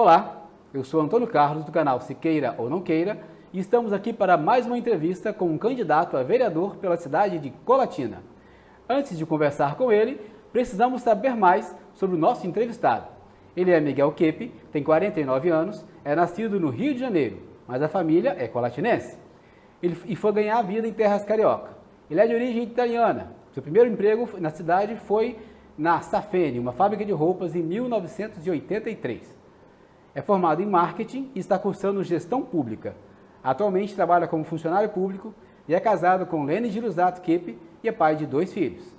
Olá, eu sou Antônio Carlos do canal Se Queira ou Não Queira e estamos aqui para mais uma entrevista com um candidato a vereador pela cidade de Colatina. Antes de conversar com ele, precisamos saber mais sobre o nosso entrevistado. Ele é Miguel Keppe, tem 49 anos, é nascido no Rio de Janeiro, mas a família é colatinense. Ele foi ganhar a vida em terras carioca. Ele é de origem italiana. Seu primeiro emprego na cidade foi na Safene, uma fábrica de roupas, em 1983. É formado em marketing e está cursando gestão pública. Atualmente trabalha como funcionário público e é casado com Lene Girusato Keppe e é pai de 2 filhos.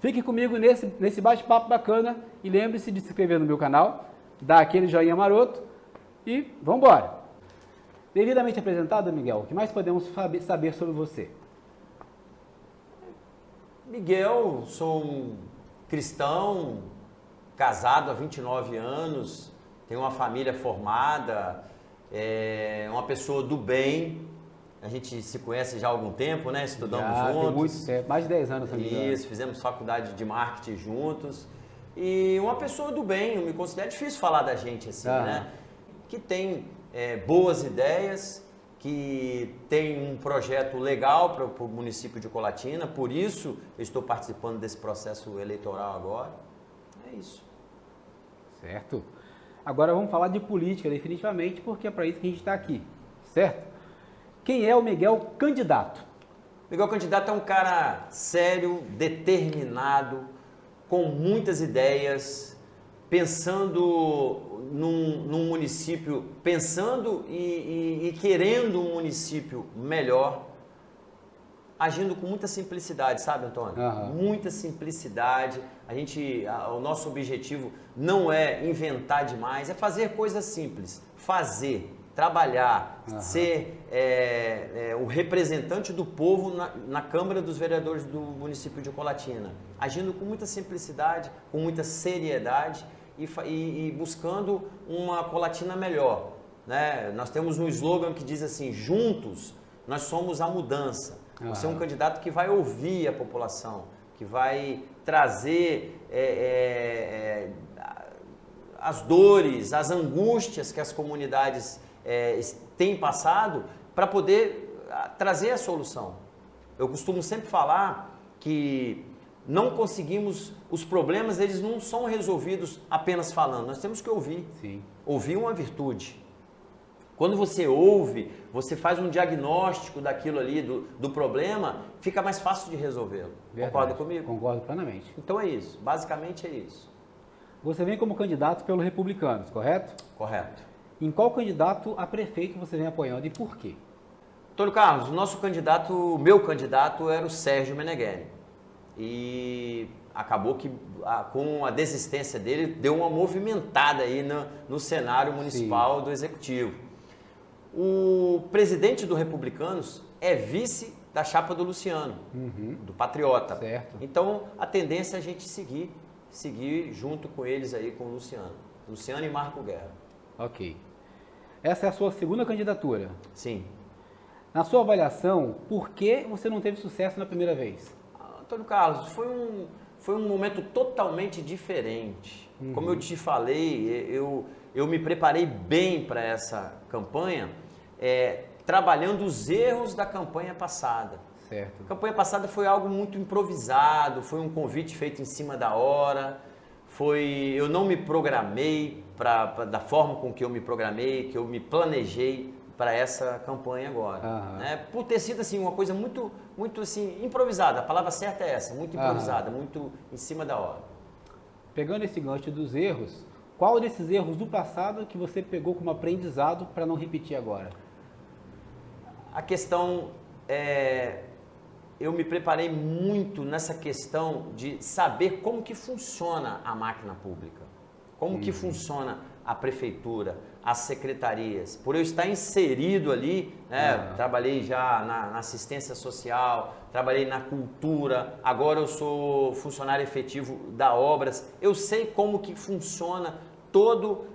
Fique comigo nesse bate-papo bacana e lembre-se de se inscrever no meu canal, dar aquele joinha maroto e vamos embora! Devidamente apresentado, Miguel, o que mais podemos saber sobre você? Miguel, sou um cristão, casado há 29 anos, tenho uma família formada, uma pessoa do bem. A gente se conhece já há algum tempo, né? Estudamos juntos. Tem muito tempo, mais de 10 anos. Isso, fizemos faculdade de marketing juntos. E uma pessoa do bem, eu me considero difícil falar da gente assim, né? Que tem boas ideias, que tem um projeto legal para o município de Colatina, por isso eu estou participando desse processo eleitoral agora. É isso. Certo. Agora vamos falar de política definitivamente, porque é para isso que a gente está aqui, certo? Quem é o Miguel candidato? Miguel candidato é um cara sério, determinado, com muitas ideias, pensando num município, pensando e querendo um município melhor, agindo com muita simplicidade, sabe, Antônio? Muita simplicidade. O nosso objetivo não é inventar demais, é fazer coisas simples, trabalhar, ser o representante do povo na Câmara dos Vereadores do município de Colatina, agindo com muita simplicidade, com muita seriedade e buscando uma Colatina melhor, né? Nós temos um slogan que diz assim: juntos nós somos a mudança. Você é um candidato que vai ouvir a população, que vai trazer as dores, as angústias que as comunidades têm passado para poder trazer a solução. Eu costumo sempre falar que não conseguimos, os problemas eles não são resolvidos apenas falando, nós temos que ouvir. Sim. Ouvir é uma virtude. Quando você ouve, você faz um diagnóstico daquilo ali, do problema, fica mais fácil de resolvê-lo. Concorda comigo? Concordo plenamente. Então é isso, basicamente é isso. Você vem como candidato pelo Republicanos, correto? Correto. Em qual candidato a prefeito você vem apoiando e por quê? Antônio Carlos, o meu candidato era o Sérgio Meneghelli. E acabou que com a desistência dele, deu uma movimentada aí no cenário municipal do Executivo. O presidente do Republicanos é vice da chapa do Luciano, do Patriota. Certo. Então, a tendência é a gente seguir junto com eles aí, com o Luciano e Marco Guerra. Ok. Essa é a sua segunda candidatura? Sim. Na sua avaliação, por que você não teve sucesso na primeira vez? Antônio Carlos, foi um momento totalmente diferente. Como eu te falei, eu me preparei bem para essa campanha, trabalhando os erros da campanha passada. Certo. A campanha passada foi algo muito improvisado, foi um convite feito em cima da hora, eu não me programei da forma com que eu me programei, que eu me planejei para essa campanha agora. Né? Por ter sido assim, uma coisa muito, muito assim, improvisada, a palavra certa é essa, muito improvisada, muito em cima da hora. Pegando esse gancho dos erros, qual desses erros do passado que você pegou como aprendizado para não repetir agora? A questão eu me preparei muito nessa questão de saber como que funciona a máquina pública, como que funciona a prefeitura, as secretarias. Por eu estar inserido ali, né, trabalhei já na assistência social, trabalhei na cultura, agora eu sou funcionário efetivo da Obras, eu sei como que funciona todo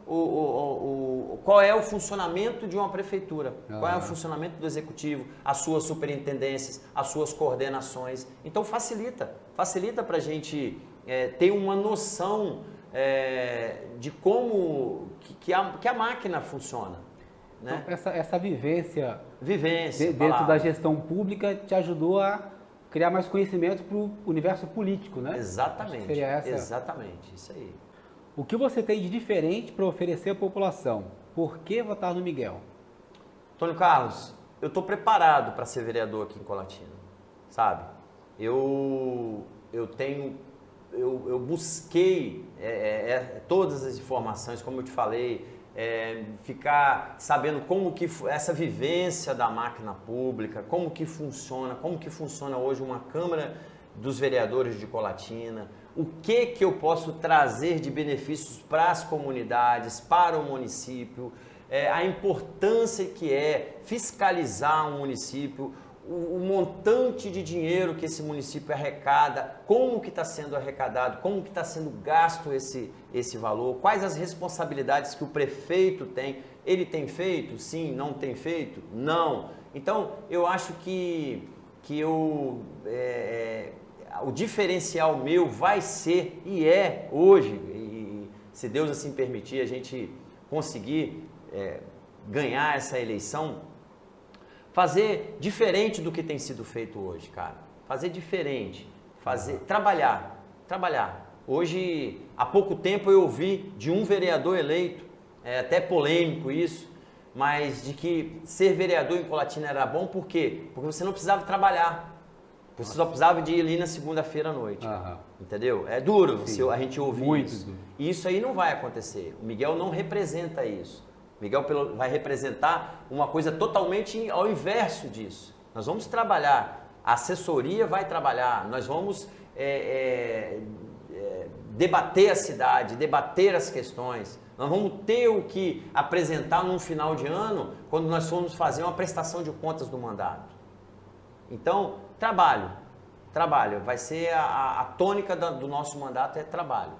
qual é o funcionamento de uma prefeitura, qual é o funcionamento do executivo, as suas superintendências, as suas coordenações. Então facilita para a gente ter uma noção de como que a máquina funciona. Né? Então, essa vivência dentro da gestão pública te ajudou a criar mais conhecimento para o universo político, né? Exatamente, Seria essa... exatamente, isso aí. O que você tem de diferente para oferecer à população? Por que votar no Miguel? Antônio Carlos, eu estou preparado para ser vereador aqui em Colatina, sabe? Eu busquei todas as informações, como eu te falei, ficar sabendo como que essa vivência da máquina pública, como que funciona hoje uma Câmara dos Vereadores de Colatina, o que eu posso trazer de benefícios para as comunidades, para o município, a importância que é fiscalizar um município, o montante de dinheiro que esse município arrecada, como que está sendo arrecadado, como que está sendo gasto esse valor, quais as responsabilidades que o prefeito tem. Ele tem feito? Sim. Não tem feito? Não. Então, eu acho que o diferencial meu vai ser e é hoje, e se Deus assim permitir, a gente conseguir ganhar essa eleição, fazer diferente do que tem sido feito hoje, cara. Fazer diferente, trabalhar. Hoje, há pouco tempo eu ouvi de um vereador eleito, até polêmico isso, mas de que ser vereador em Colatina era bom, por quê? Porque você não precisava trabalhar. Você só precisava de ir ali na segunda-feira à noite. Entendeu? É duro a gente ouvir isso. Duro. E isso aí não vai acontecer. O Miguel não representa isso. O Miguel vai representar uma coisa totalmente ao inverso disso. Nós vamos trabalhar, a assessoria vai trabalhar, nós vamos debater a cidade, debater as questões. Nós vamos ter o que apresentar num final de ano, quando nós formos fazer uma prestação de contas do mandato. Então, trabalho. Vai ser a tônica do nosso mandato é trabalho.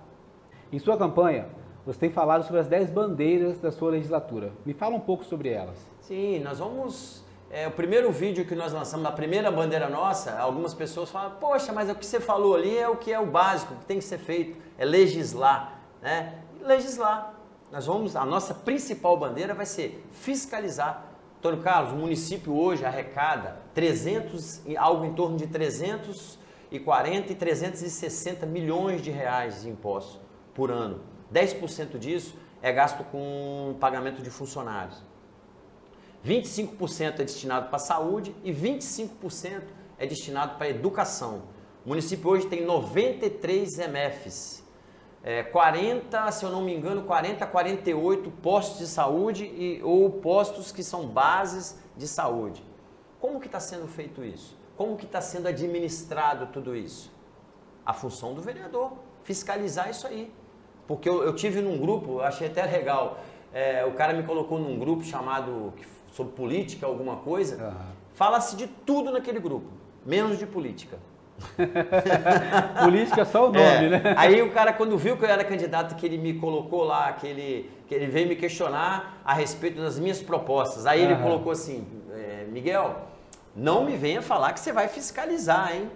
Em sua campanha, você tem falado sobre as 10 bandeiras da sua legislatura. Me fala um pouco sobre elas. Sim, nós vamos... o primeiro vídeo que nós lançamos, a primeira bandeira nossa, algumas pessoas falam, poxa, mas o que você falou ali é o que é o básico, o que tem que ser feito, é legislar. Né? Legislar. A nossa principal bandeira vai ser fiscalizar. Antônio Carlos, o município hoje arrecada algo em torno de 340 e 360 milhões de reais de impostos por ano. 10% disso é gasto com pagamento de funcionários. 25% é destinado para a saúde e 25% é destinado para a educação. O município hoje tem 93 MFs. 40, se eu não me engano, 40 a 48 postos de saúde ou postos que são bases de saúde. Como que está sendo feito isso? Como que está sendo administrado tudo isso? A função do vereador, fiscalizar isso aí. Porque eu tive num grupo, achei até legal, o cara me colocou num grupo chamado sobre política, alguma coisa, fala-se de tudo naquele grupo, menos de política. Política é só o nome, né? Aí o cara, quando viu que eu era candidato, que ele me colocou lá, que ele veio me questionar a respeito das minhas propostas. Aí ele colocou assim, Miguel, não me venha falar que você vai fiscalizar, hein?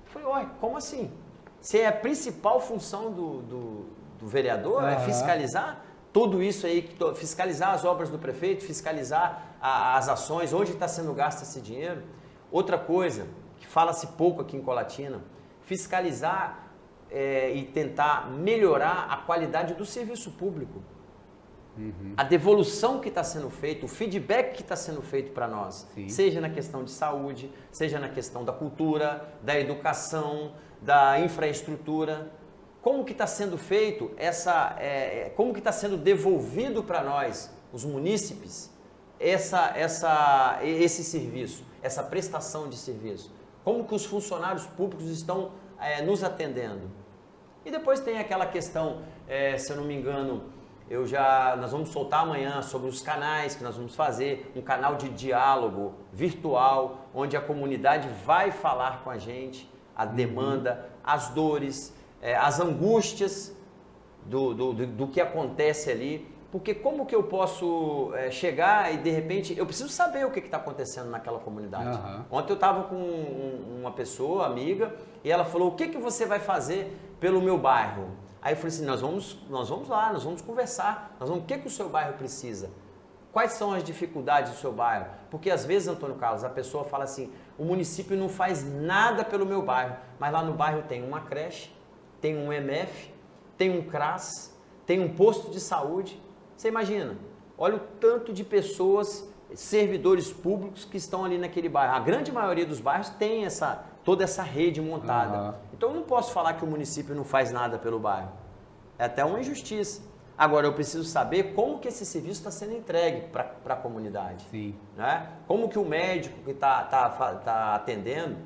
Eu falei, ué, como assim? Se é a principal função do vereador, é fiscalizar tudo isso aí, fiscalizar as obras do prefeito, fiscalizar as ações, onde está sendo gasto esse dinheiro. Outra coisa, que fala-se pouco aqui em Colatina, fiscalizar e tentar melhorar a qualidade do serviço público. A devolução que está sendo feita, o feedback que está sendo feito para nós, seja na questão de saúde, seja na questão da cultura, da educação, da infraestrutura. Como que está sendo feito como que está sendo devolvido para nós, os munícipes, esse serviço, essa prestação de serviço? Como que os funcionários públicos estão nos atendendo? E depois tem aquela questão, se eu não me engano, nós vamos soltar amanhã sobre os canais que nós vamos fazer, um canal de diálogo virtual, onde a comunidade vai falar com a gente, a demanda, as dores, as angústias do que acontece ali, porque como que eu posso chegar e de repente, eu preciso saber o que está acontecendo naquela comunidade. Ontem eu estava com uma pessoa, amiga, e ela falou, o que você vai fazer pelo meu bairro? Aí eu falei assim, nós vamos lá, nós vamos conversar, o que o seu bairro precisa? Quais são as dificuldades do seu bairro? Porque às vezes, Antônio Carlos, a pessoa fala assim, o município não faz nada pelo meu bairro, mas lá no bairro tem uma creche, tem um MF, tem um CRAS, tem um posto de saúde. Você imagina, olha o tanto de pessoas, servidores públicos que estão ali naquele bairro. A grande maioria dos bairros tem toda essa rede montada. Então eu não posso falar que o município não faz nada pelo bairro. É até uma injustiça. Agora eu preciso saber como que esse serviço está sendo entregue para a comunidade. Sim. Né? Como que o médico que tá atendendo,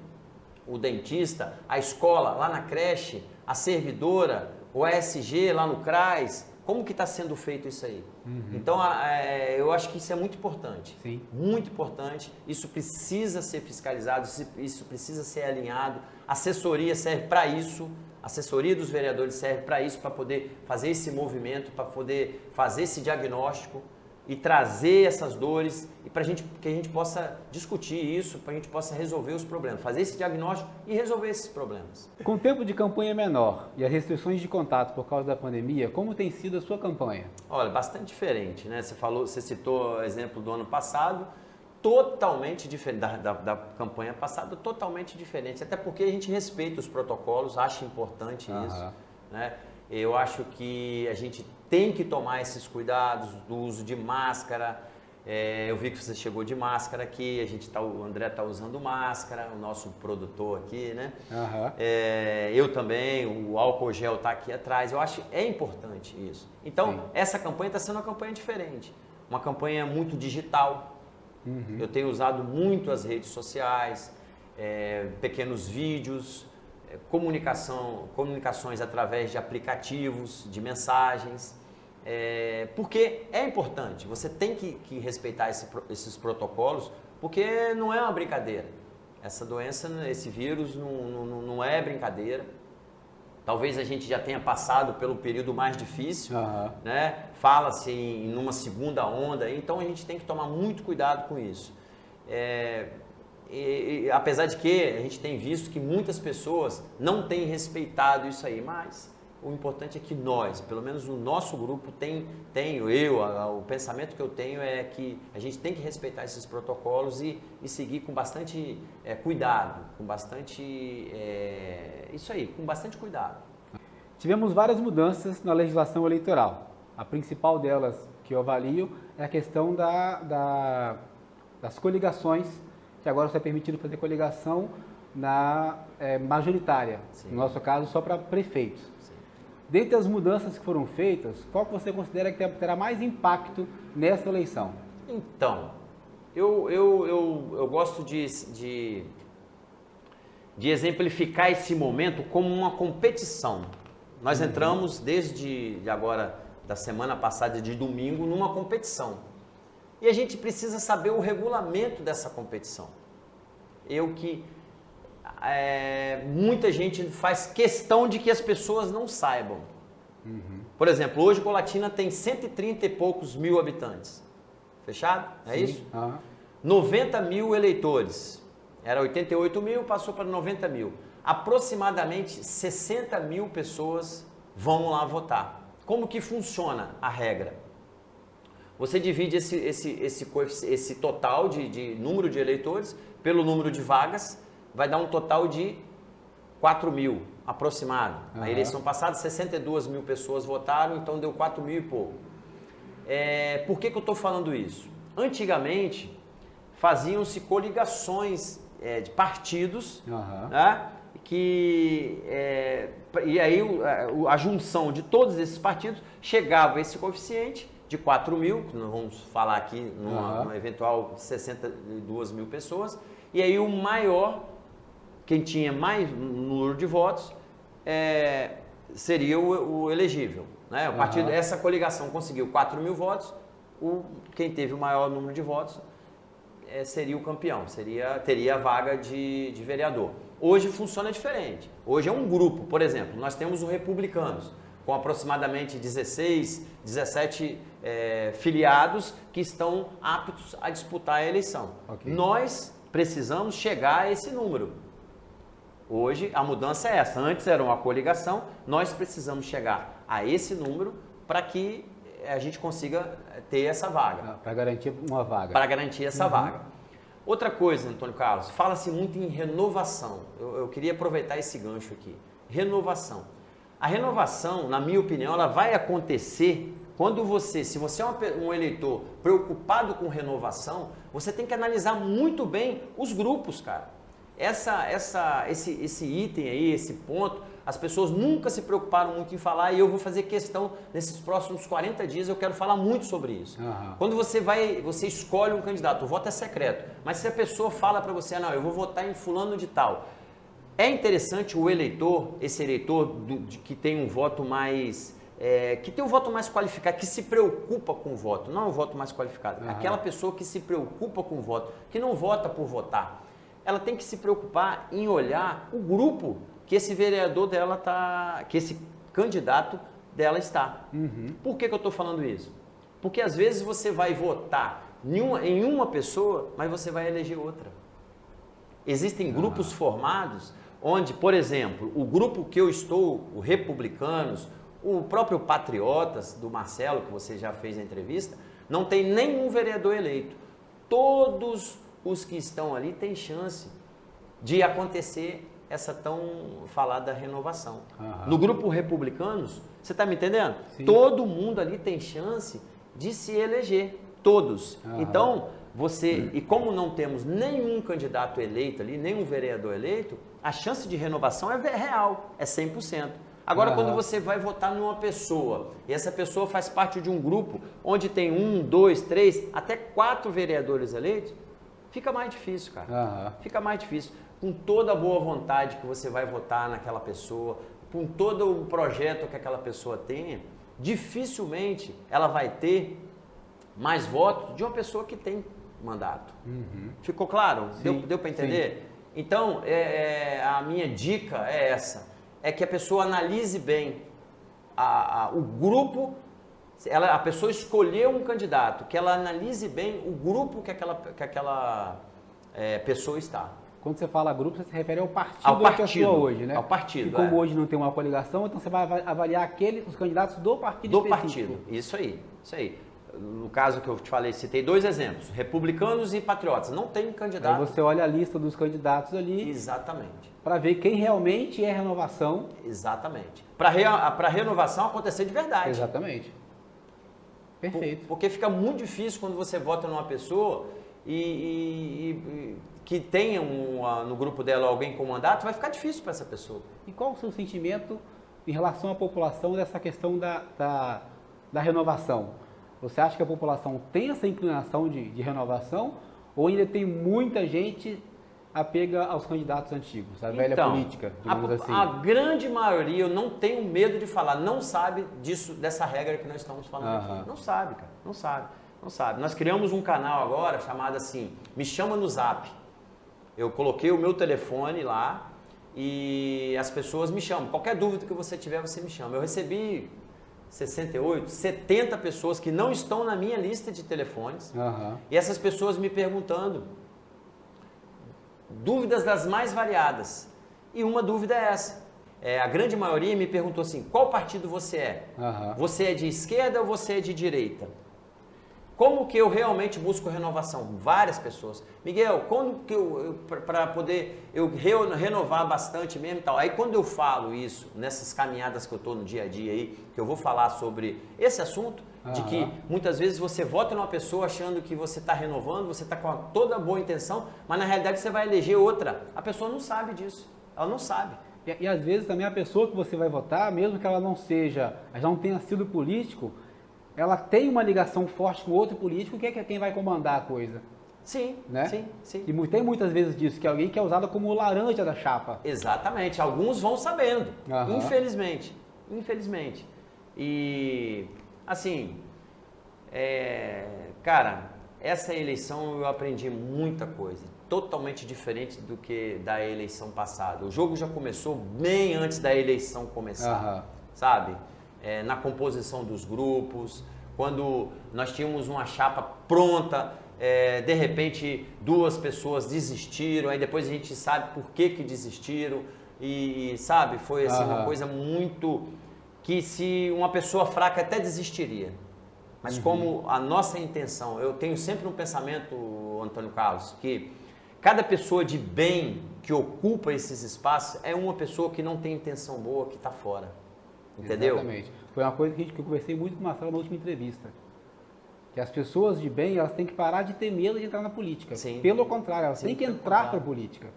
o dentista, a escola lá na creche, a servidora, o ESG lá no CRAS, como que está sendo feito isso aí? Então, eu acho que isso é muito importante. Sim. Muito importante. Isso precisa ser fiscalizado, isso precisa ser alinhado. A assessoria serve para isso. A assessoria dos vereadores serve para isso, para poder fazer esse movimento, para poder fazer esse diagnóstico e trazer essas dores e para que a gente possa discutir isso, para a gente possa resolver os problemas, fazer esse diagnóstico e resolver esses problemas. Com o tempo de campanha menor e as restrições de contato por causa da pandemia, como tem sido a sua campanha? Olha, bastante diferente, né? Você citou o exemplo do ano passado, totalmente diferente, da campanha passada, totalmente diferente, até porque a gente respeita os protocolos, acha importante isso, né? Eu acho que a gente tem que tomar esses cuidados do uso de máscara. Eu vi que você chegou de máscara aqui, o André está usando máscara, o nosso produtor aqui, né? Eu também, o álcool gel está aqui atrás. Eu acho que é importante isso. Então, essa campanha está sendo uma campanha diferente, uma campanha muito digital. Eu tenho usado muito as redes sociais, pequenos vídeos, comunicações através de aplicativos, de mensagens, porque é importante, você tem que respeitar esses protocolos, porque não é uma brincadeira. Essa doença, esse vírus não é brincadeira. Talvez a gente já tenha passado pelo período mais difícil, né? Fala-se em uma segunda onda, então a gente tem que tomar muito cuidado com isso. Apesar de que a gente tem visto que muitas pessoas não têm respeitado isso aí, mas o importante é que nós, pelo menos o nosso grupo, o pensamento que eu tenho é que a gente tem que respeitar esses protocolos e seguir com bastante cuidado, com bastante cuidado. Tivemos várias mudanças na legislação eleitoral. A principal delas que eu avalio é a questão das coligações, que agora só é permitido fazer coligação majoritária, no nosso caso só para prefeitos. Dentre as mudanças que foram feitas, qual que você considera que terá mais impacto nessa eleição? Então, eu gosto de exemplificar esse momento como uma competição. Nós entramos desde agora, da semana passada, de domingo, numa competição. E a gente precisa saber o regulamento dessa competição. Muita gente faz questão de que as pessoas não saibam. Por exemplo, hoje Colatina tem 130 e poucos mil habitantes. Fechado? É isso? 90 mil eleitores. Era 88 mil, passou para 90 mil. Aproximadamente 60 mil pessoas vão lá votar. Como que funciona a regra? Você divide esse total de número de eleitores pelo número de vagas, vai dar um total de 4 mil aproximado. Na eleição passada, 62 mil pessoas votaram, então deu 4 mil e pouco. Por que eu estou falando isso? Antigamente, faziam-se coligações de partidos, né? E aí a junção de todos esses partidos chegava a esse coeficiente de 4 mil, que nós vamos falar aqui numa eventual 62 mil pessoas, e aí o maior, quem tinha mais número de votos, seria o elegível. Né? O partido, essa coligação conseguiu 4 mil votos, quem teve o maior número de votos seria o campeão, teria a vaga de vereador. Hoje funciona diferente. Hoje é um grupo, por exemplo, nós temos os republicanos, com aproximadamente 16, 17 filiados que estão aptos a disputar a eleição. Nós precisamos chegar a esse número. Hoje a mudança é essa. Antes era uma coligação, nós precisamos chegar a esse número para que a gente consiga ter essa vaga. Para garantir uma vaga. Para garantir essa vaga. Outra coisa, Antônio Carlos, fala-se muito em renovação. Eu queria aproveitar esse gancho aqui. Renovação. A renovação, na minha opinião, ela vai acontecer quando se você é um eleitor preocupado com renovação, você tem que analisar muito bem os grupos, cara. Esse item aí, esse ponto, as pessoas nunca se preocuparam muito em falar e eu vou fazer questão, nesses próximos 40 dias, eu quero falar muito sobre isso. Quando você escolhe um candidato, o voto é secreto, mas se a pessoa fala para você, não, eu vou votar em fulano de tal, é interessante o eleitor, esse eleitor que tem um voto mais... que tem um voto mais qualificado, que se preocupa com o voto, não é um voto mais qualificado, aquela pessoa que se preocupa com o voto, que não vota por votar, ela tem que se preocupar em olhar o grupo que esse vereador dela está, que esse candidato dela está. Por que eu estou falando isso? Porque às vezes você vai votar em uma pessoa, mas você vai eleger outra. Existem grupos formados onde, por exemplo, o grupo que eu estou, o Republicanos, o próprio Patriotas, do Marcelo, que você já fez a entrevista, não tem nenhum vereador eleito. Todos os que estão ali têm chance de acontecer essa tão falada renovação. No grupo Republicanos, você está me entendendo? Sim. Todo mundo ali tem chance de se eleger, todos. Então, e como não temos nenhum candidato eleito ali, nenhum vereador eleito, a chance de renovação é real, é 100%. Agora, quando você vai votar numa pessoa, e essa pessoa faz parte de um grupo onde tem 1, 2, 3, até 4 vereadores eleitos, fica mais difícil, cara. Fica mais difícil. Com toda a boa vontade que você vai votar naquela pessoa, com todo o projeto que aquela pessoa tenha, dificilmente ela vai ter mais votos de uma pessoa que tem mandato. Ficou claro? Deu para entender? Sim. Então, a minha dica é essa. É que a pessoa analise bem o grupo, a pessoa escolheu um candidato, que ela analise bem o grupo que aquela pessoa está. Quando você fala grupo, você se refere ao partido da pessoa hoje, né? Ao partido. E como hoje não tem uma coligação, então você vai avaliar os candidatos do partido específico. Do partido, isso aí. No caso que eu te falei, citei 2 exemplos, Republicanos e Patriotas. Não tem candidato. Aí você olha a lista dos candidatos ali. Exatamente. Para ver quem realmente é renovação. Exatamente. Para renovação acontecer de verdade. Exatamente. Perfeito. Porque fica muito difícil quando você vota numa pessoa que tenha no grupo dela alguém com mandato, vai ficar difícil para essa pessoa. E qual o seu sentimento em relação à população dessa questão da renovação? Você acha que a população tem essa inclinação de renovação ou ainda tem muita gente apega aos candidatos antigos, a velha política, digamos assim? A grande maioria, eu não tenho medo de falar, não sabe dessa regra que nós estamos falando aqui. Não sabe, cara, não sabe. Nós criamos um canal agora chamado assim, Me Chama no Zap. Eu coloquei o meu telefone lá e as pessoas me chamam. Qualquer dúvida que você tiver, você me chama. Eu recebi 68, 70 pessoas que não estão na minha lista de telefones e essas pessoas me perguntando dúvidas das mais variadas. E uma dúvida é essa. A grande maioria me perguntou assim, qual partido você é? Você é de esquerda ou você é de direita? Como que eu realmente busco renovação? Várias pessoas. Miguel, como que para poder renovar bastante mesmo e tal? Aí quando eu falo isso, nessas caminhadas que eu estou no dia a dia aí, que eu vou falar sobre esse assunto, de que muitas vezes você vota numa pessoa achando que você está renovando, você está com toda a boa intenção, mas na realidade você vai eleger outra. A pessoa não sabe disso, ela não sabe. E às vezes também a pessoa que você vai votar, mesmo que ela já não tenha sido político, ela tem uma ligação forte com outro político que é quem vai comandar a coisa. Sim, né? sim. E tem muitas vezes disso, que é alguém que é usado como o laranja da chapa. Exatamente, alguns vão sabendo, infelizmente. E, assim, cara, essa eleição eu aprendi muita coisa, totalmente diferente do que da eleição passada. O jogo já começou bem antes da eleição começar, sabe? Na composição dos grupos, quando nós tínhamos uma chapa pronta de repente 2 pessoas desistiram, aí depois a gente sabe por que desistiram e sabe, foi assim, uma coisa muito que se uma pessoa fraca até desistiria. Mas como a nossa intenção, eu tenho sempre um pensamento, Antônio Carlos, que cada pessoa de bem que ocupa esses espaços é uma pessoa que não tem intenção boa, que está fora. Entendeu? Exatamente. Foi uma coisa que eu conversei muito com o Marcelo na última entrevista. Que as pessoas de bem, elas têm que parar de ter medo de entrar na política. Sim. Pelo contrário, elas têm que entrar para a contrário. política.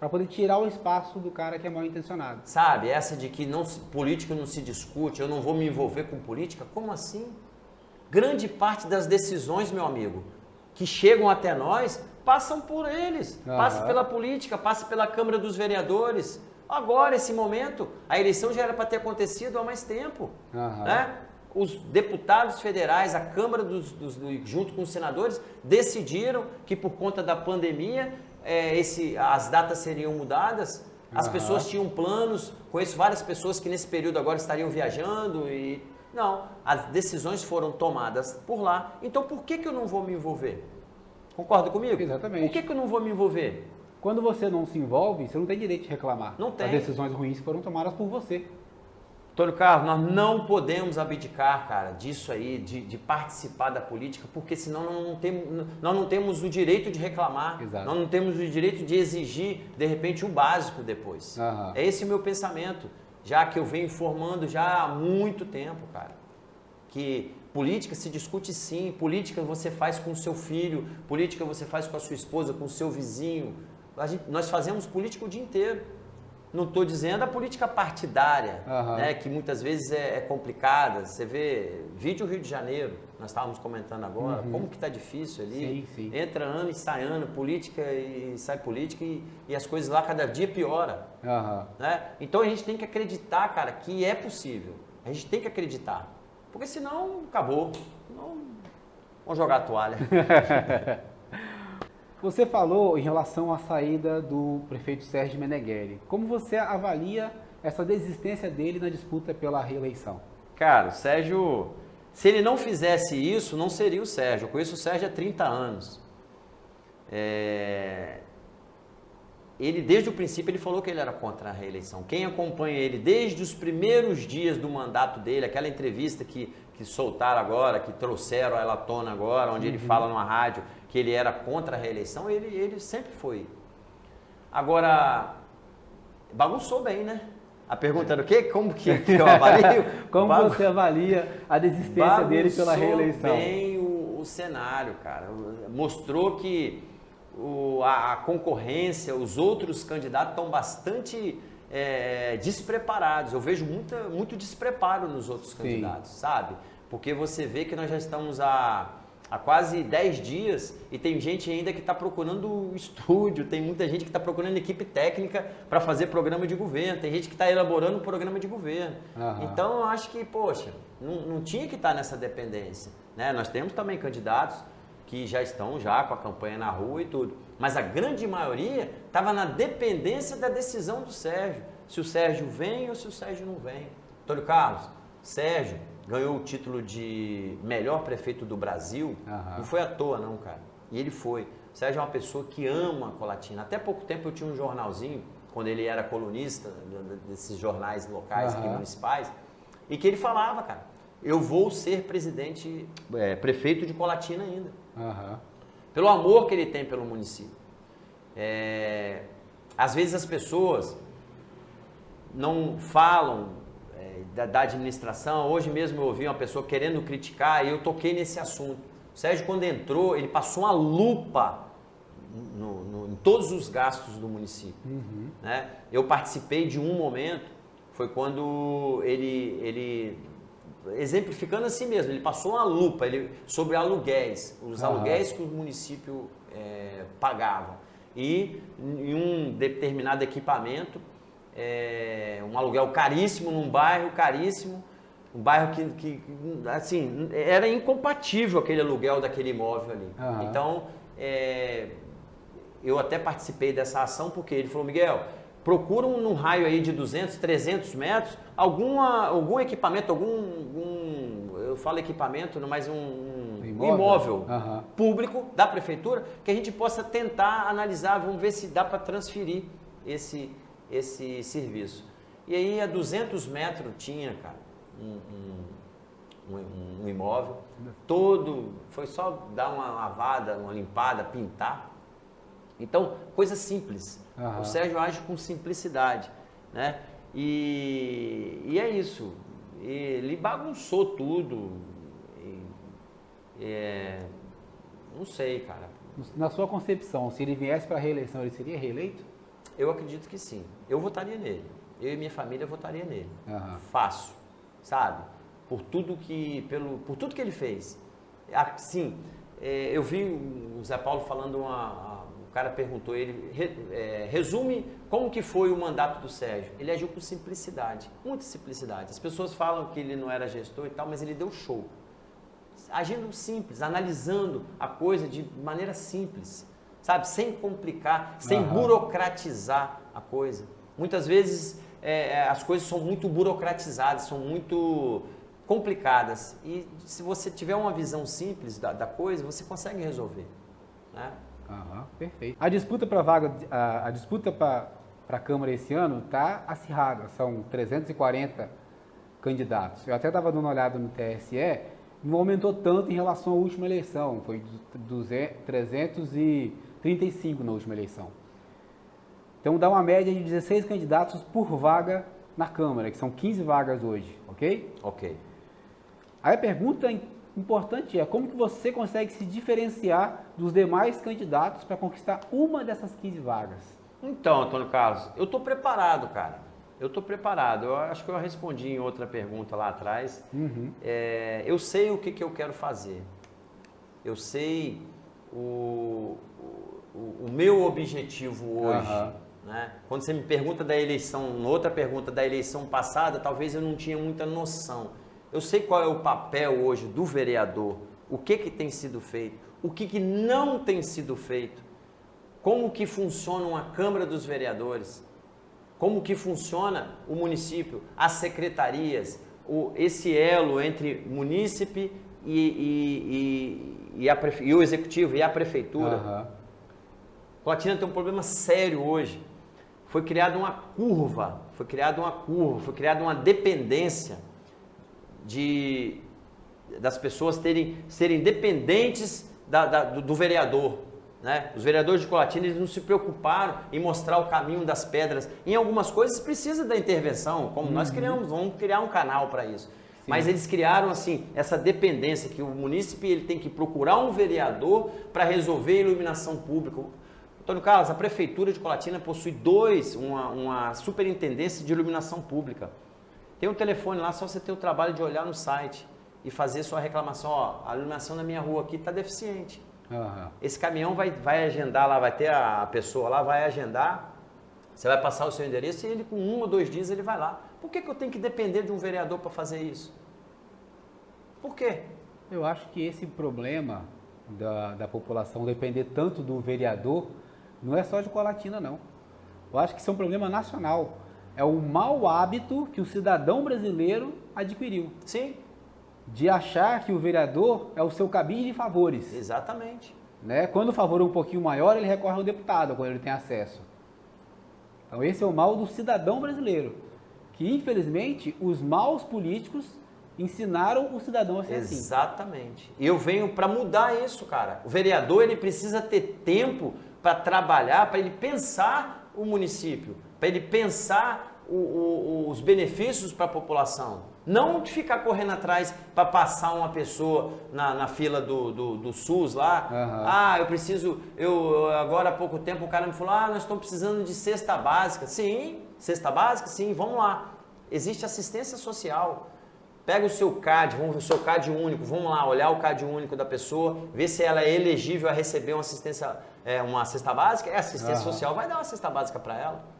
Para poder tirar o espaço do cara que é mal intencionado. Sabe, essa de que política não se discute, eu não vou me envolver com política, como assim? Grande parte das decisões, meu amigo, que chegam até nós, passam por eles. Passa pela política, passa pela Câmara dos Vereadores. Agora, esse momento, a eleição já era para ter acontecido há mais tempo. Né? Os deputados federais, a Câmara junto com os senadores, decidiram que por conta da pandemia, as datas seriam mudadas. As pessoas tinham planos, conheço várias pessoas que nesse período agora estariam viajando e... Não, as decisões foram tomadas por lá. Então, por que eu não vou me envolver? Concorda comigo? Exatamente. Por que eu não vou me envolver? Quando você não se envolve, você não tem direito de reclamar. Não tem. As decisões ruins foram tomadas por você. Antônio Carlos, nós não podemos abdicar, cara, disso aí, de participar da política, porque senão nós não temos o direito de reclamar. Exato. Nós não temos o direito de exigir, de repente, o básico depois. É esse o meu pensamento, já que eu venho informando já há muito tempo, cara, que política se discute sim, política você faz com o seu filho, política você faz com a sua esposa, com o seu vizinho. Nós fazemos política o dia inteiro. Não estou dizendo a política partidária, né, que muitas vezes é complicada. Você vê vídeo Rio de Janeiro, nós estávamos comentando agora, como que está difícil ali. Sim. Entra ano e sai ano, política e sai política e as coisas lá cada dia piora. Né? Então a gente tem que acreditar, cara, que é possível. A gente tem que acreditar. Porque senão acabou. Senão, vamos jogar a toalha. Você falou em relação à saída do prefeito Sérgio Meneghelli. Como você avalia essa desistência dele na disputa pela reeleição? Cara, o Sérgio, se ele não fizesse isso, não seria o Sérgio. Eu conheço o Sérgio há 30 anos. Ele, desde o princípio, ele falou que ele era contra a reeleição. Quem acompanha ele desde os primeiros dias do mandato dele, aquela entrevista que soltaram agora, que trouxeram ela à tona agora, onde ele fala numa rádio que ele era contra a reeleição, ele sempre foi. Agora, bagunçou bem, né? A pergunta era o quê? Como que eu avalio? Como você avalia a desistência dele pela reeleição? Bagunçou bem o cenário, cara. Mostrou que a concorrência, os outros candidatos estão bastante despreparados. Eu vejo muito despreparo nos outros candidatos, sabe? Porque você vê que nós já estamos há quase 10 dias e tem gente ainda que está procurando estúdio, tem muita gente que está procurando equipe técnica para fazer programa de governo, tem gente que está elaborando um programa de governo. Então, eu acho que, poxa, não tinha que estar nessa dependência. Né? Nós temos também candidatos que já estão com a campanha na rua e tudo, mas a grande maioria estava na dependência da decisão do Sérgio, se o Sérgio vem ou se o Sérgio não vem. Antônio Carlos, Sérgio ganhou o título de melhor prefeito do Brasil, não foi à toa não, cara, e ele foi. O Sérgio é uma pessoa que ama Colatina. Até pouco tempo eu tinha um jornalzinho, quando ele era colunista desses jornais locais aqui municipais, e que ele falava, cara, eu vou ser prefeito de Colatina ainda. Pelo amor que ele tem pelo município. Às vezes as pessoas não falam da administração. Hoje mesmo eu ouvi uma pessoa querendo criticar e eu toquei nesse assunto. O Sérgio, quando entrou, ele passou uma lupa em todos os gastos do município. Né? Eu participei de um momento, foi quando ele exemplificando assim mesmo, ele passou uma lupa sobre aluguéis, os aluguéis que o município pagava. E em um determinado equipamento, um aluguel caríssimo, num bairro caríssimo, um bairro que assim, era incompatível aquele aluguel daquele imóvel ali. Então, eu até participei dessa ação porque ele falou, Miguel, procura num raio aí de 200, 300 metros, algum equipamento, eu falo equipamento, mas um imóvel público da prefeitura, que a gente possa tentar analisar, vamos ver se dá para transferir esse serviço. E aí a 200 metros tinha, cara, um imóvel, todo, foi só dar uma lavada, uma limpada, pintar. Então, coisa simples. O Sérgio age com simplicidade, né? E é isso. Ele bagunçou tudo. Não sei, cara. Na sua concepção, se ele viesse para a reeleição, ele seria reeleito? Eu acredito que sim. Eu votaria nele. Eu e minha família votaria nele. Fácil, sabe? Por tudo que ele fez. Sim, eu vi o Zé Paulo falando, o cara perguntou, ele resume como que foi o mandato do Sérgio. Ele agiu com simplicidade, muita simplicidade. As pessoas falam que ele não era gestor e tal, mas ele deu show. Agindo simples, analisando a coisa de maneira simples, sabe? Sem complicar, sem burocratizar a coisa. Muitas vezes as coisas são muito burocratizadas, são muito complicadas. E se você tiver uma visão simples da coisa, você consegue resolver, né? Perfeito. A disputa para a disputa para a Câmara esse ano está acirrada, são 340 candidatos. Eu até estava dando uma olhada no TSE, não aumentou tanto em relação à última eleição, foi 335 na última eleição. Então dá uma média de 16 candidatos por vaga na Câmara, que são 15 vagas hoje, ok? Ok. Aí a pergunta importante é como que você consegue se diferenciar dos demais candidatos para conquistar uma dessas 15 vagas? Então, Antônio Carlos, eu estou preparado, cara. Eu estou preparado. Eu acho que eu respondi em outra pergunta lá atrás. Eu sei o que eu quero fazer. Eu sei o meu objetivo hoje. Né? Quando você me pergunta da eleição, outra pergunta da eleição passada, talvez eu não tinha muita noção. Eu sei qual é o papel hoje do vereador, o que tem sido feito, o que não tem sido feito, como que funciona uma Câmara dos Vereadores, como que funciona o município, as secretarias, esse elo entre munícipe e o executivo e a prefeitura. Colatina tem um problema sério hoje. Foi criada uma curva, foi criada uma dependência das pessoas serem dependentes do vereador. Né? Os vereadores de Colatina eles não se preocuparam em mostrar o caminho das pedras. Em algumas coisas precisa da intervenção, como nós vamos criar um canal para isso. Sim. Mas eles criaram assim essa dependência que o munícipe ele tem que procurar um vereador para resolver a iluminação pública. Antônio Carlos, a Prefeitura de Colatina possui uma superintendência de iluminação pública. Tem um telefone lá, só você ter o trabalho de olhar no site e fazer sua reclamação. Ó, a iluminação na minha rua aqui está deficiente. Esse caminhão vai agendar lá, vai ter a pessoa lá, vai agendar, você vai passar o seu endereço e ele com 1 ou 2 dias ele vai lá. Por que eu tenho que depender de um vereador para fazer isso? Por quê? Eu acho que esse problema da população depender tanto do vereador não é só de Colatina, não. Eu acho que isso é um problema nacional. É um mau hábito que o cidadão brasileiro adquiriu. Sim. De achar que o vereador é o seu cabide de favores. Exatamente. Né? Quando o favor é um pouquinho maior, ele recorre ao deputado, quando ele tem acesso. Então esse é o mal do cidadão brasileiro. Que, infelizmente, os maus políticos ensinaram o cidadão a ser assim. Exatamente. E eu venho para mudar isso, cara. O vereador ele precisa ter tempo para trabalhar, para ele pensar o município, para ele pensar os benefícios para a população. Não de ficar correndo atrás para passar uma pessoa na fila do SUS lá. Agora há pouco tempo o cara me falou, nós estamos precisando de cesta básica. Sim, cesta básica, sim, vamos lá. Existe assistência social. Pega o seu CAD, o seu CAD único, vamos lá, olhar o CAD único da pessoa, ver se ela é elegível a receber uma assistência, uma cesta básica. A assistência social vai dar uma cesta básica para ela.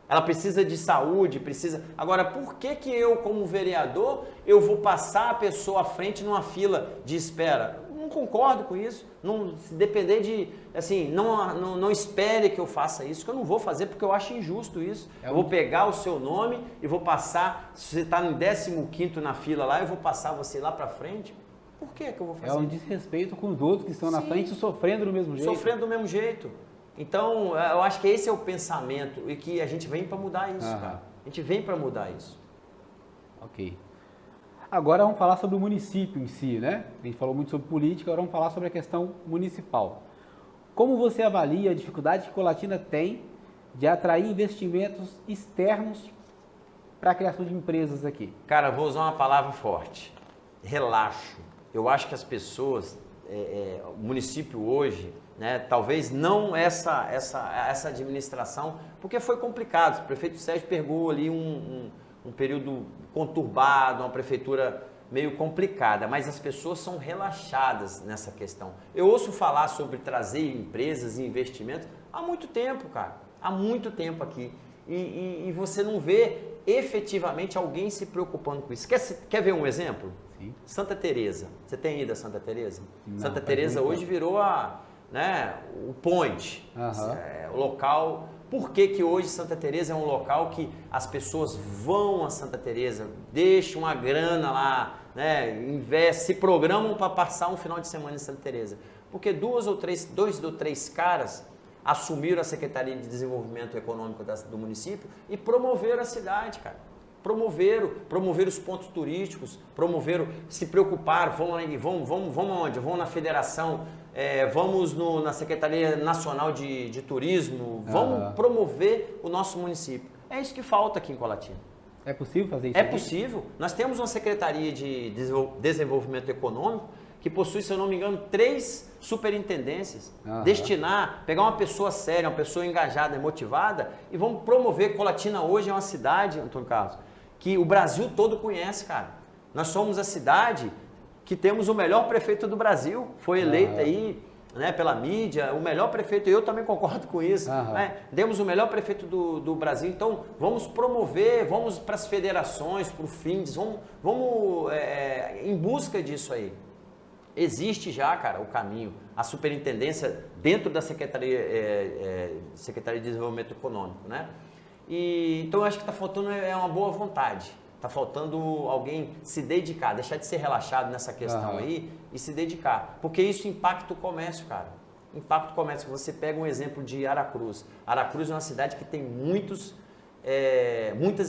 Ela precisa de saúde, precisa... Agora, por que eu, como vereador, eu vou passar a pessoa à frente numa fila de espera? Não concordo com isso. Não, se depender de... Assim, não espere que eu faça isso, que eu não vou fazer, porque eu acho injusto isso. Eu vou pegar o seu nome e vou passar... Se você está no 15º na fila lá, eu vou passar você lá para frente. Por que eu vou fazer? É um desrespeito com os outros que estão na frente sofrendo do mesmo jeito. Sofrendo do mesmo jeito. Então, eu acho que esse é o pensamento e que a gente vem para mudar isso, cara. A gente vem para mudar isso. Ok. Agora vamos falar sobre o município em si, né? A gente falou muito sobre política, agora vamos falar sobre a questão municipal. Como você avalia a dificuldade que Colatina tem de atrair investimentos externos para a criação de empresas aqui? Cara, vou usar uma palavra forte. Relaxo. Eu acho que as pessoas, o município hoje, né, talvez não essa administração, porque foi complicado. O prefeito Sérgio pegou ali um período conturbado, uma prefeitura meio complicada, mas as pessoas são relaxadas nessa questão. Eu ouço falar sobre trazer empresas e investimentos há muito tempo, cara. Há muito tempo aqui. E você não vê efetivamente alguém se preocupando com isso. Quer ver um exemplo? Sim. Santa Teresa. Você tem ido a Santa Teresa? Não, Santa Teresa hoje virou o point, o local. Por que hoje Santa Teresa é um local que as pessoas vão a Santa Teresa, deixam uma grana lá, né, investem, se programam para passar um final de semana em Santa Teresa? Porque dois ou três caras assumiram a Secretaria de Desenvolvimento Econômico do município e promoveram a cidade, cara. Promoveram os pontos turísticos, se preocuparam, vamos aonde? Vamos na federação, vamos na Secretaria Nacional de Turismo, vamos promover o nosso município. É isso que falta aqui em Colatina. É possível fazer isso? É possível. Nós temos uma Secretaria de Desenvolvimento Econômico que possui, se eu não me engano, 3 superintendências. Pegar uma pessoa séria, uma pessoa engajada e motivada e vamos promover. Colatina hoje é uma cidade, Antônio Carlos, que o Brasil todo conhece, cara. Nós somos a cidade que temos o melhor prefeito do Brasil. Foi eleito aí, né, pela mídia, o melhor prefeito. Eu também concordo com isso. Né? Temos o melhor prefeito do Brasil. Então, vamos promover, vamos para as federações, para o FINDES, vamos em busca disso aí. Existe já, cara, o caminho. A superintendência dentro da Secretaria de Desenvolvimento Econômico, né? Então, eu acho que está faltando uma boa vontade. Está faltando alguém se dedicar, deixar de ser relaxado nessa questão aí e se dedicar. Porque isso impacta o comércio, cara. Impacta o comércio. Você pega um exemplo de Aracruz. Aracruz é uma cidade que tem muitas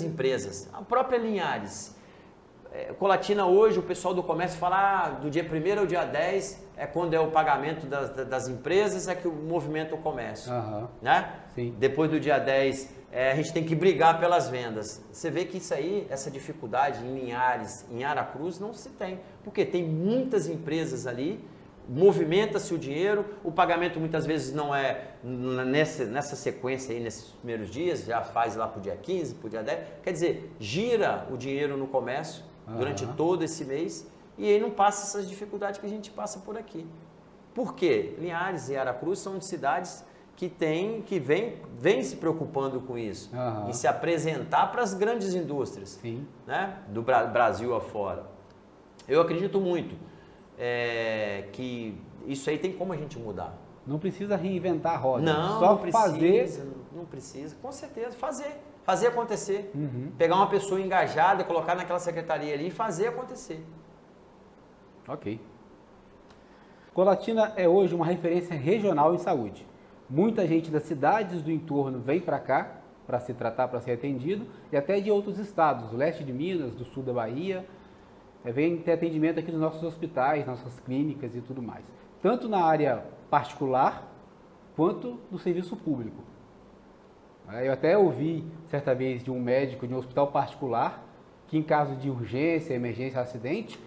empresas. A própria Linhares. Colatina hoje, o pessoal do comércio fala do dia 1º ao dia 10 é quando é o pagamento das empresas, é que movimenta o comércio. Né? Sim. Depois do dia 10, a gente tem que brigar pelas vendas. Você vê que isso aí, essa dificuldade em Linhares, em Aracruz, não se tem. Porque tem muitas empresas ali, movimenta-se o dinheiro, o pagamento muitas vezes não é nessa sequência aí, nesses primeiros dias, já faz lá para o dia 15, para o dia 10. Quer dizer, gira o dinheiro no comércio durante todo esse mês e aí não passa essas dificuldades que a gente passa por aqui. Por quê? Linhares e Aracruz são cidades que vem se preocupando com isso e se apresentar para as grandes indústrias, né, do Brasil afora. Eu acredito muito que isso aí tem como a gente mudar. Não precisa reinventar a roda, não precisa, com certeza, fazer acontecer. Pegar uma pessoa engajada, colocar naquela secretaria ali e fazer acontecer. Ok. Colatina é hoje uma referência regional em saúde. Muita gente das cidades do entorno vem para cá para se tratar, para ser atendido, e até de outros estados, do leste de Minas, do sul da Bahia, vem ter atendimento aqui nos nossos hospitais, nossas clínicas e tudo mais. Tanto na área particular, quanto no serviço público. Eu até ouvi, certa vez, de um médico de um hospital particular, que em caso de urgência, emergência, acidente,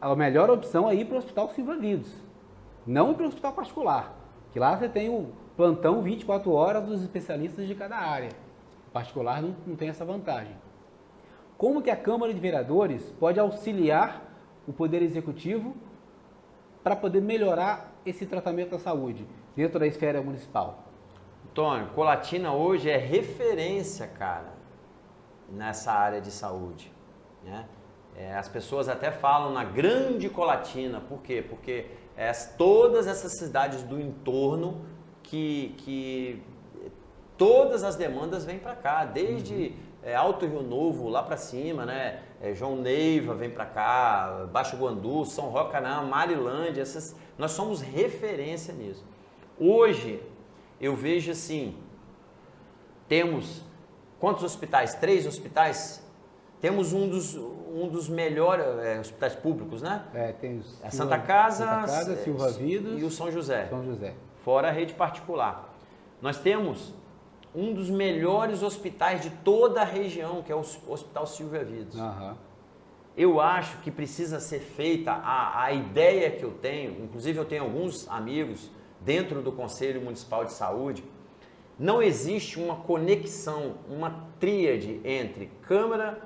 a melhor opção é ir para o Hospital Silva-Vidos, não para o hospital particular, que lá você tem o plantão 24 horas dos especialistas de cada área. O particular não tem essa vantagem. Como que a Câmara de Vereadores pode auxiliar o Poder Executivo para poder melhorar esse tratamento da saúde dentro da esfera municipal? Antônio, Colatina hoje é referência, cara, nessa área de saúde, né? As pessoas até falam na grande Colatina, por quê? Porque todas essas cidades do entorno que todas as demandas vêm para cá, desde Alto Rio Novo, lá para cima, né? João Neiva vem para cá, Baixo Guandu, São Roque, Canaã, Marilândia, nós somos referência nisso. Hoje, eu vejo assim, temos quantos hospitais? 3 hospitais? Temos um dos melhores hospitais públicos, né? Tem a Santa Casa, Silva Vidas e o São José. São José. Fora a rede particular. Nós temos um dos melhores hospitais de toda a região, que é o Hospital Silvia Vidas. Uhum. Eu acho que precisa ser feita a ideia que eu tenho, inclusive eu tenho alguns amigos dentro do Conselho Municipal de Saúde, não existe uma conexão, uma tríade entre Câmara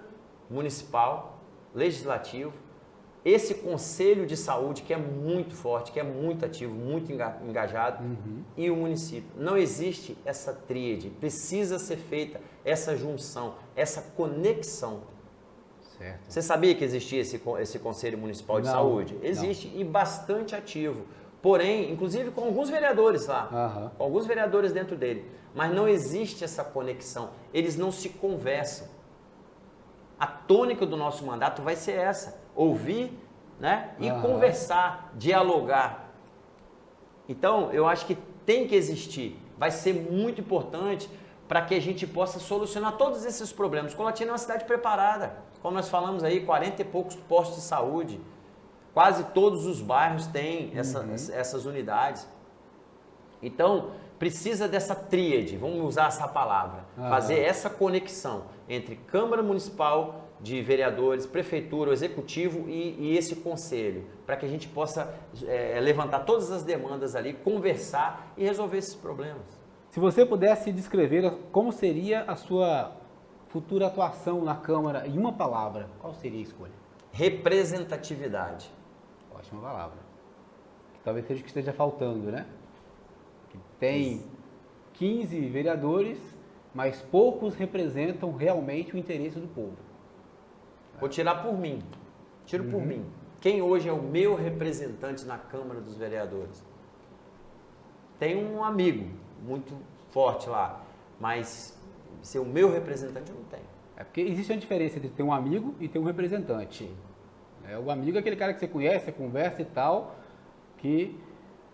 Municipal, Legislativo, esse Conselho de Saúde que é muito forte, que é muito ativo, muito engajado, e o município. Não existe essa tríade, precisa ser feita essa junção, essa conexão. Certo. Você sabia que existia esse Conselho Municipal de Saúde? Existe, e bastante ativo. Porém, inclusive com alguns vereadores lá, com alguns vereadores dentro dele. Mas não existe essa conexão, eles não se conversam. A tônica do nosso mandato vai ser essa, ouvir, né, e conversar, dialogar. Então, eu acho que tem que existir, vai ser muito importante para que a gente possa solucionar todos esses problemas. Colatina é uma cidade preparada, como nós falamos aí, 40 e poucos postos de saúde, quase todos os bairros têm essas unidades. Então, precisa dessa tríade, vamos usar essa palavra, fazer essa conexão entre Câmara Municipal de Vereadores, Prefeitura, o Executivo e esse Conselho, para que a gente possa levantar todas as demandas ali, conversar e resolver esses problemas. Se você pudesse descrever como seria a sua futura atuação na Câmara em uma palavra, qual seria a escolha? Representatividade. Ótima palavra. Que talvez seja o que esteja faltando, né? Que tem 15 vereadores, mas poucos representam realmente o interesse do povo. Vou tirar por mim. Tiro por mim. Quem hoje é o meu representante na Câmara dos Vereadores? Tem um amigo muito forte lá, mas ser o meu representante eu não tenho. É porque existe uma diferença entre ter um amigo e ter um representante. O amigo é aquele cara que você conhece, você conversa e tal, que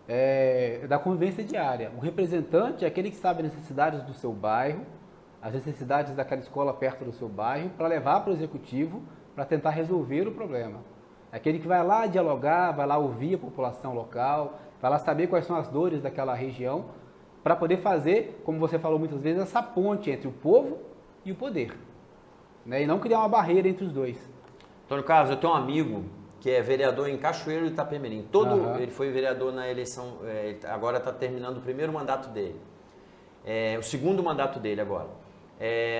é da convivência diária. O representante é aquele que sabe as necessidades do seu bairro, as necessidades daquela escola perto do seu bairro, para levar para o executivo, para tentar resolver o problema. É aquele que vai lá dialogar, vai lá ouvir a população local, vai lá saber quais são as dores daquela região, para poder fazer, como você falou muitas vezes, essa ponte entre o povo e o poder. E não criar uma barreira entre os dois. Antônio Carlos, eu tenho um amigo que é vereador em Cachoeiro de Itapemirim. Ele foi vereador na eleição, agora está terminando o primeiro mandato dele. O segundo mandato dele agora.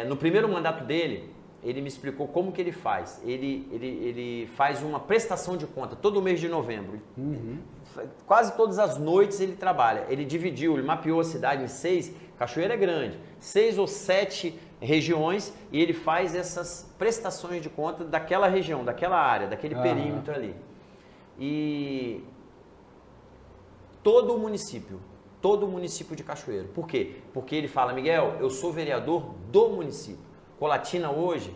No primeiro mandato dele, ele me explicou como que ele faz. Ele faz uma prestação de conta todo mês de novembro. Quase todas as noites ele trabalha. Ele dividiu, ele mapeou a cidade em 6, Cachoeira é grande, 6 ou 7 regiões, e ele faz essas prestações de conta daquela região, daquela área, daquele perímetro ali. E todo o município de Cachoeiro. Por quê? Porque ele fala, Miguel, eu sou vereador do município. Colatina hoje,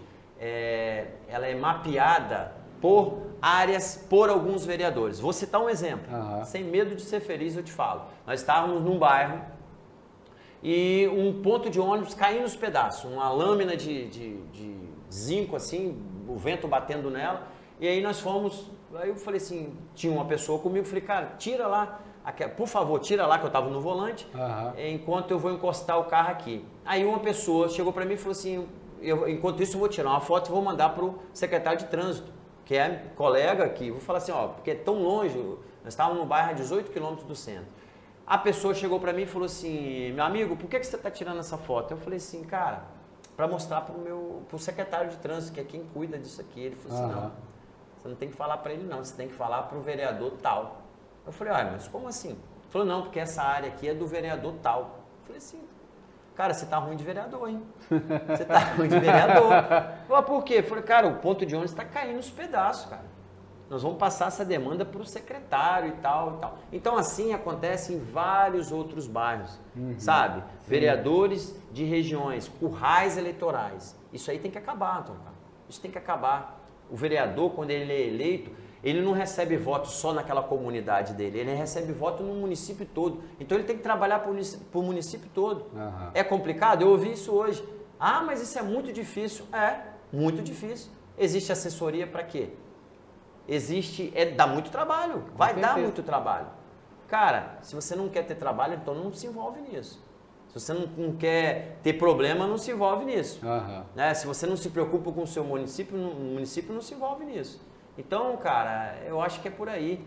ela é mapeada por áreas, por alguns vereadores. Vou citar um exemplo. Sem medo de ser feliz, eu te falo. Nós estávamos num bairro e um ponto de ônibus caindo nos pedaços, uma lâmina de zinco assim, o vento batendo nela, e aí nós fomos, aí eu falei assim, tinha uma pessoa comigo, falei, cara, tira lá, por favor, tira lá que eu estava no volante, enquanto eu vou encostar o carro aqui. Aí uma pessoa chegou para mim e falou assim, enquanto isso eu vou tirar uma foto e vou mandar para o secretário de trânsito, que é colega aqui, vou falar assim, porque é tão longe, nós estávamos no bairro a 18 quilômetros do centro. A pessoa chegou para mim e falou assim, meu amigo, por que você está tirando essa foto? Eu falei assim, cara, para mostrar pro secretário de trânsito, que é quem cuida disso aqui. Ele falou assim, não, você não tem que falar para ele não, você tem que falar para o vereador tal. Eu falei, mas como assim? Ele falou, não, porque essa área aqui é do vereador tal. Eu falei assim, cara, você tá ruim de vereador, hein? Você tá ruim de vereador. Eu falei, por quê? Eu falei, cara, o ponto de ônibus está caindo nos pedaços, cara. nós vamos passar essa demanda para o secretário e tal e tal. Então, assim acontece em vários outros bairros, sabe? Sim. Vereadores de regiões, currais eleitorais. Isso aí tem que acabar, Antônio Carlos. Isso tem que acabar. O vereador, quando ele é eleito, ele não recebe voto só naquela comunidade dele, ele recebe voto no município todo. Então, ele tem que trabalhar para o município todo. Uhum. É complicado? Eu ouvi isso hoje. Ah, mas isso é muito difícil. É, muito difícil. Existe assessoria para quê? Dá muito trabalho, vai dar muito trabalho. Cara, se você não quer ter trabalho, então não se envolve nisso. Se você não quer ter problema, não se envolve nisso. Uhum. Né? Se você não se preocupa com o seu município, o município não se envolve nisso. Então, cara, eu acho que é por aí.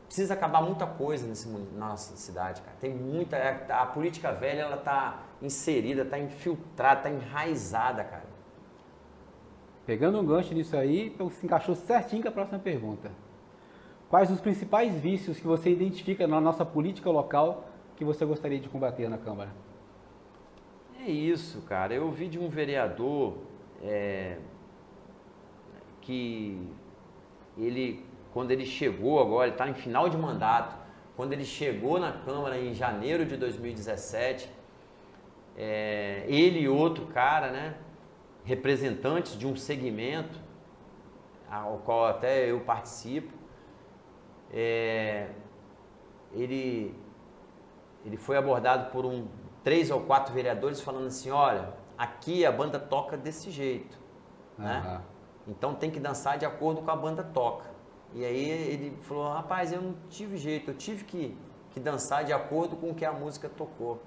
Precisa acabar muita coisa na nossa cidade, cara. Tem muita. A política velha, ela tá inserida, tá infiltrada, tá enraizada, cara. Pegando um gancho nisso aí, então se encaixou certinho com a próxima pergunta. Quais os principais vícios que você identifica na nossa política local que você gostaria de combater na Câmara? É isso, cara. Eu ouvi de um vereador que quando ele chegou agora, ele está em final de mandato, quando ele chegou na Câmara em janeiro de 2017, ele e outro cara, né? Representantes de um segmento ao qual até eu participo, ele foi abordado por 3 ou 4 vereadores falando assim, olha, aqui a banda toca desse jeito, né? Então tem que dançar de acordo com a banda toca. E aí ele falou, rapaz, eu não tive jeito, eu tive que dançar de acordo com o que a música tocou,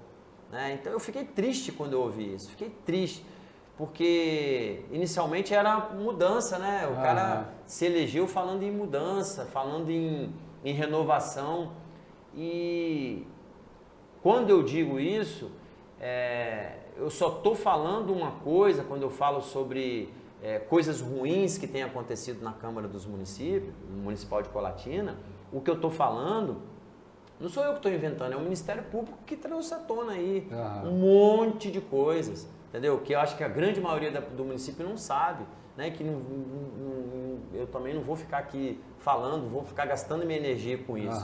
né? Então eu fiquei triste quando eu ouvi isso, fiquei triste. Porque inicialmente era mudança, né? O cara se elegeu falando em mudança, falando em renovação. E quando eu digo isso, eu só estou falando uma coisa quando eu falo sobre coisas ruins que têm acontecido na Câmara dos Municípios, Municipal de Colatina. O que eu estou falando, não sou eu que estou inventando, é o Ministério Público que trouxe à tona aí um monte de coisas. Entendeu? Que eu acho que a grande maioria do município não sabe, né? Que eu também não vou ficar aqui falando, vou ficar gastando minha energia com isso.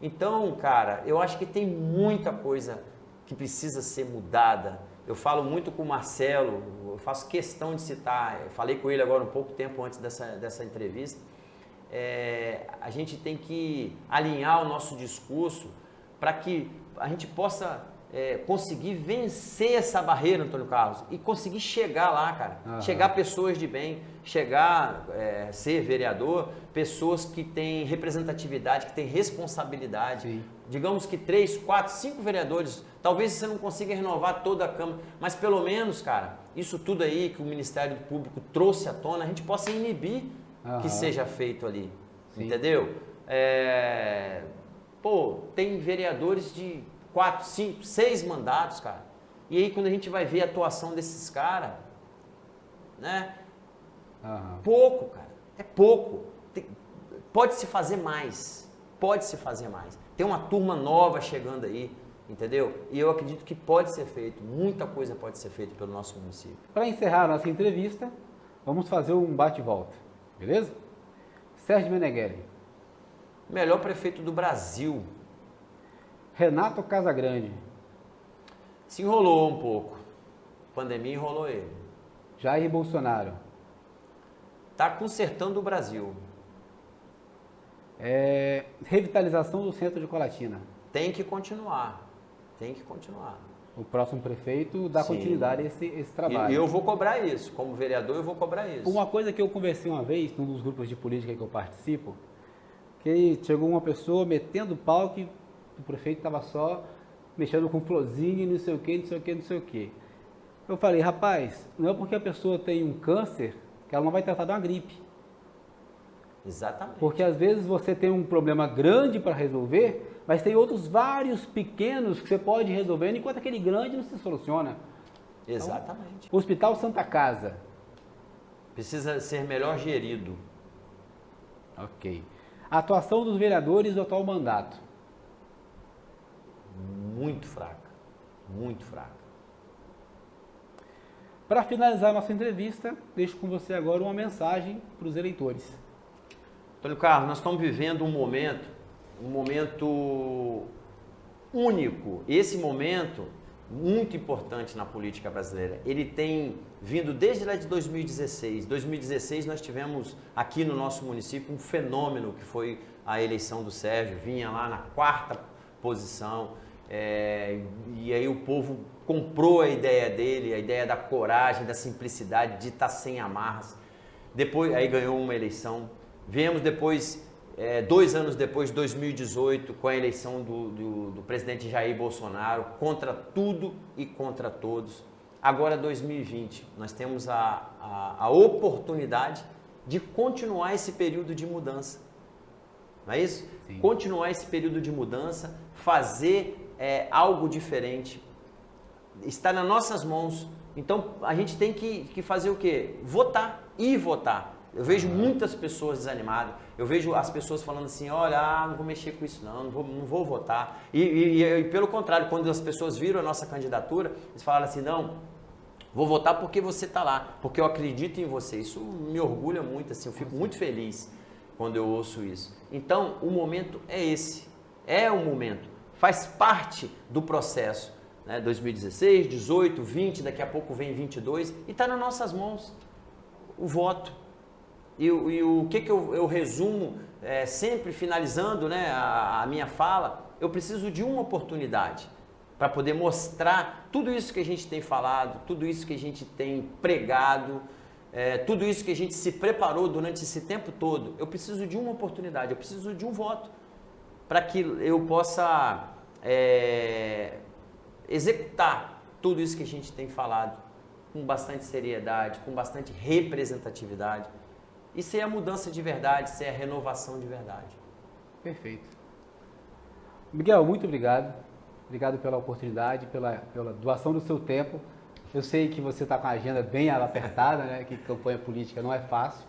Então, cara, eu acho que tem muita coisa que precisa ser mudada. Eu falo muito com o Marcelo, eu faço questão de citar, eu falei com ele agora um pouco tempo antes dessa entrevista. A gente tem que alinhar o nosso discurso para que a gente possa conseguir vencer essa barreira, Antônio Carlos, e conseguir chegar lá, cara. Chegar pessoas de bem, ser vereador, pessoas que têm representatividade, que têm responsabilidade. Sim. Digamos que 3, 4, 5 vereadores, talvez você não consiga renovar toda a Câmara, mas pelo menos, cara, isso tudo aí que o Ministério Público trouxe à tona, a gente possa inibir que seja feito ali. Sim. Entendeu? Tem vereadores de 4, 5, 6 mandatos, cara. E aí quando a gente vai ver a atuação desses caras, né? Pouco, cara. É pouco. Pode-se fazer mais. Pode-se fazer mais. Tem uma turma nova chegando aí, entendeu? E eu acredito que pode ser feito. Muita coisa pode ser feita pelo nosso município. Para encerrar a nossa entrevista, vamos fazer um bate-volta. Beleza? Sérgio Meneghelli. Melhor prefeito do Brasil. Renato Casagrande. Se enrolou um pouco. A pandemia enrolou ele. Jair Bolsonaro. Está consertando o Brasil. Revitalização do centro de Colatina. Tem que continuar. Tem que continuar. O próximo prefeito dá continuidade a esse trabalho. E eu vou cobrar isso. Como vereador, eu vou cobrar isso. Uma coisa que eu conversei uma vez, num dos grupos de política que eu participo, que chegou uma pessoa metendo pau que o prefeito estava só mexendo com florzinha e não sei o que, não sei o que, não sei o que. Eu falei, rapaz, não é porque a pessoa tem um câncer que ela não vai tratar de uma gripe. Exatamente. Porque às vezes você tem um problema grande para resolver, mas tem outros vários pequenos que você pode ir resolvendo, enquanto aquele grande não se soluciona. Exatamente. Então, o Hospital Santa Casa. Precisa ser melhor gerido. Ok. A atuação dos vereadores do atual mandato. Muito fraca. Muito fraca. Para finalizar a nossa entrevista, deixo com você agora uma mensagem para os eleitores. Antônio Carlos, nós estamos vivendo um momento único. Esse momento, muito importante na política brasileira, ele tem vindo desde lá de 2016. 2016 nós tivemos aqui no nosso município um fenômeno que foi a eleição do Sérgio, vinha lá na 4ª posição, e aí o povo comprou a ideia dele, a ideia da coragem, da simplicidade, de estar sem amarras. Depois, aí ganhou uma eleição. Viemos depois, 2 anos depois, 2018, com a eleição do presidente Jair Bolsonaro, contra tudo e contra todos. Agora, 2020, nós temos a oportunidade de continuar esse período de mudança. Não é isso? Sim. Continuar esse período de mudança, fazer algo diferente. Está nas nossas mãos. Então, a gente tem que fazer o quê? Votar e votar. Eu vejo muitas pessoas desanimadas, eu vejo as pessoas falando assim, olha, não vou mexer com isso não vou votar. E pelo contrário, quando as pessoas viram a nossa candidatura, eles falaram assim, não, vou votar porque você está lá, porque eu acredito em você. Isso me orgulha muito, assim, eu fico muito feliz quando eu ouço isso. Então, o momento é esse, é o momento, faz parte do processo, né? 2016, 18, 20, daqui a pouco vem 22 e está nas nossas mãos o voto. E o que eu resumo, sempre finalizando, né, a minha fala, eu preciso de uma oportunidade para poder mostrar tudo isso que a gente tem falado, tudo isso que a gente tem pregado, tudo isso que a gente se preparou durante esse tempo todo. Eu preciso de uma oportunidade, eu preciso de um voto para que eu possa executar tudo isso que a gente tem falado com bastante seriedade, com bastante representatividade. E ser a mudança de verdade, ser a renovação de verdade. Perfeito. Miguel, muito obrigado. Obrigado pela oportunidade, pela doação do seu tempo. Eu sei que você está com a agenda bem apertada, né? Que campanha política não é fácil.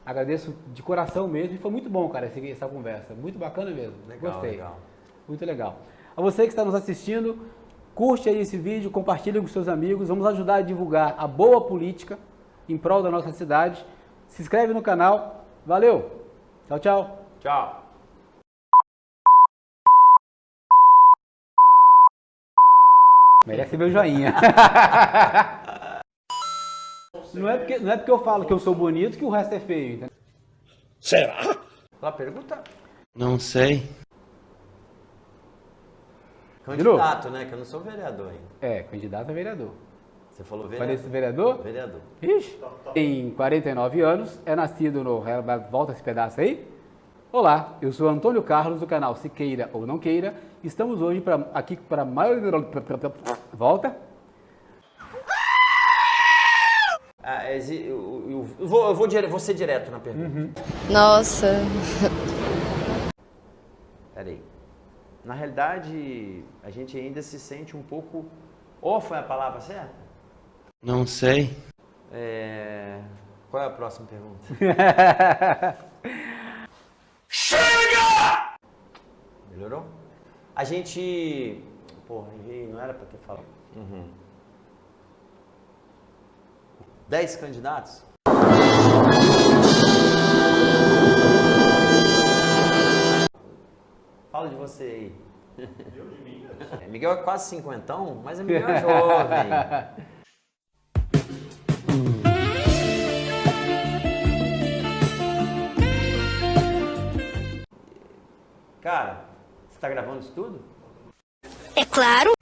Agradeço de coração mesmo e foi muito bom, cara, essa conversa. Muito bacana mesmo. Legal, gostei. Legal. Muito legal. A você que está nos assistindo, curte aí esse vídeo, compartilhe com seus amigos. Vamos ajudar a divulgar a boa política em prol da nossa cidade. Se inscreve no canal. Valeu. Tchau, tchau. Tchau. Merece meu joinha. Não é porque eu falo que eu sou bonito que o resto é feio, entendeu? Será? Ela pergunta. Não sei. Candidato, né? Que eu não sou vereador ainda. Candidato a vereador. Você falou Falei vereador? esse vereador? Vereador. Ixi. Tem 49 anos, é nascido no... Volta esse pedaço aí. Olá, eu sou Antônio Carlos do canal Se Queira ou Não Queira. Estamos hoje aqui para maior... Volta. Eu vou ser direto na pergunta. Nossa. Peraí. Na realidade, a gente ainda se sente um pouco... Ou foi a palavra certa? Não sei. Qual é a próxima pergunta? Chega! Melhorou? A gente... Porra, não era pra ter falado. 10 candidatos? Fala de você aí. Miguel é quase 50, mas Miguel é jovem. Cara, você tá gravando isso tudo? É claro.